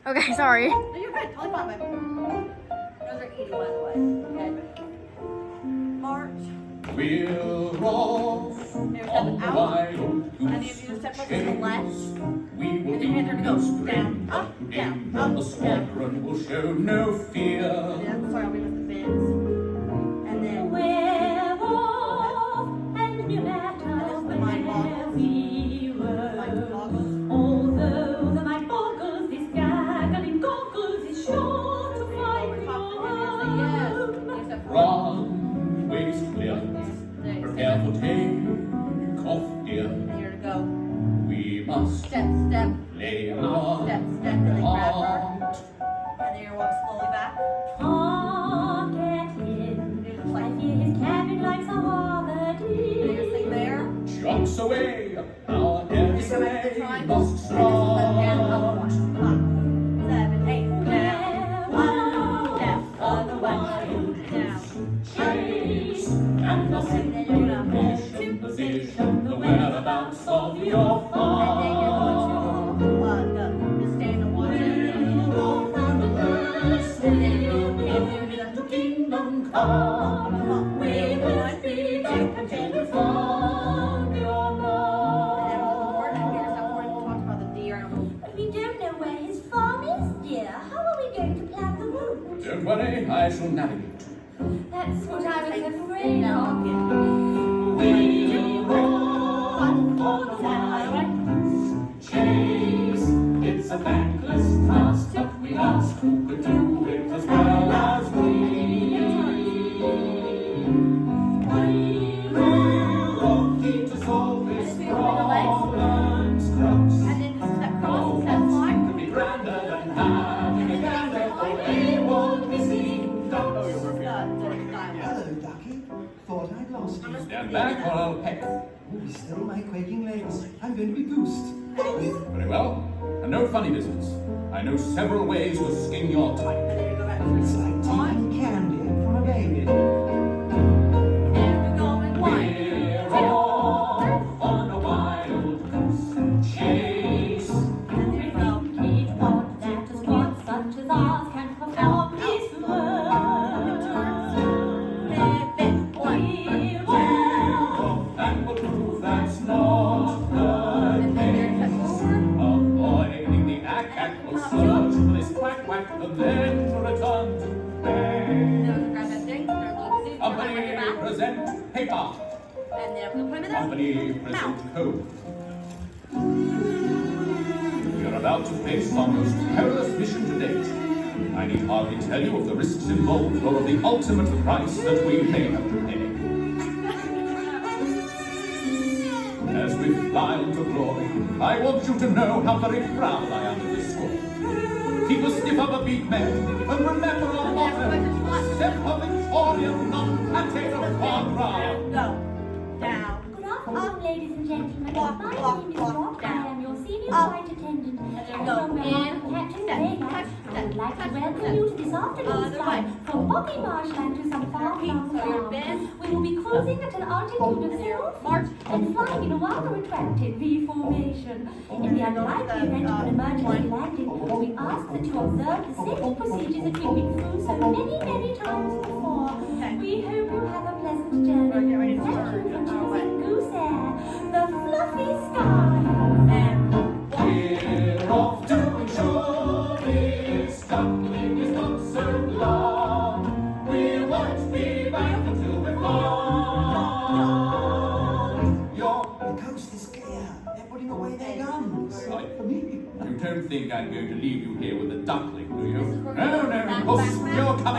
Okay, sorry. No, you're good. Totally fine, babe. Those are eating, by the way. Okay. March. We're off on the wild And then goose you step over to the chase. left. We will And be your hands are no gonna go stranger down, up, to down, game, up, and the squadron will show no fear. And then, sorry, I'll be with the bends. And then We're off, and no matter the mind where boggles. we Mind were, boggles. although the mind boggles, this gaggling goggles is sure to find Over your top of him is a yes. home. There's a Run, waist clear, Stay. prepare for take off, dear. And you're to go. We must Step, step, lay our step, step, really grab her. heart. And then you walk slowly back. Honk at him, You're just I like, feel his cabin lights are and you're sitting there. Jogs away, our You air go back to the sleigh triangle. must And just let down, up, start. one. Come on. 7, 8, down. We're Down. on the Down. Chase and the And then you're gonna hold two. position, the whereabouts of your And then farm. you're going to stay in the water. And then you can do the Kingdom come come, on. we must be back until we find your And mom. then we'll forward and here's how we talked about the deer. But we don't know where his farm is, dear. How are we going to plan the route? Don't worry, I shall navigate. That's what I was afraid of. We run for the wild chase. It's a thankless task, but we ask who could do it as well as we. We're off keen to solve this problem's crux. And then just step cross, step fly. Could be grander than having a gander for anyone missing. Hello, Hello, Ducky. Thought I'd lost you. Stand back or I'll peck. Oh, still my quaking legs. I'm going to be goosed. Very well. And no funny business. I know several ways to skin your type. It's like taking candy from a baby. And going one. We're off on a wild goose chase. And there you go. Need one that a squad such as ours can perform this work. One. And we'll prove that's not the And then there's that case. forward. Avoiding the ack will search for this quack and then to return to bed. Then we'll grab that thing. There's a little seat. You're Company on your back. present paper. And then we'll put him in there. Company present code. You're about to face our most perilous mission to date. I need hardly tell you of the risks involved or of the ultimate price that we may have to pay. As we fly into glory, I want you to know how very proud I am of this story. Keep a stiff upper beat, men, and remember our motto: Semper Victoriam, non pate quadra. Go. Down. Good afternoon, ladies and gentlemen. Walk, My walk, name is walk, Rob. I down. am your senior Up. flight attendant. there you And go. on behalf In, of Captain step, Baymax, touch, I would like to touch, welcome touch. you to this afternoon's Other flight way. from Boggy Marshland to some far-flung So you're farm. bend. We will be cruising at an altitude of 0 March. feet and flying in a rather attractive V formation. In the unlikely event of an emergency landing, we ask that you observe the safety procedures that we've been through so many times before. We hope you have a pleasant journey. Get ready to Thank turn. you for Our way. choosing Goose Air, the fluffy sky. And We're off to ensure this duckling is not so long. We won't be back until we're gone. The coast is clear. They're putting away their guns. Right. For me. You don't think I'm going to leave you here with a duckling, do you? This is where we No, go. no, Back, puss, back, back. you're coming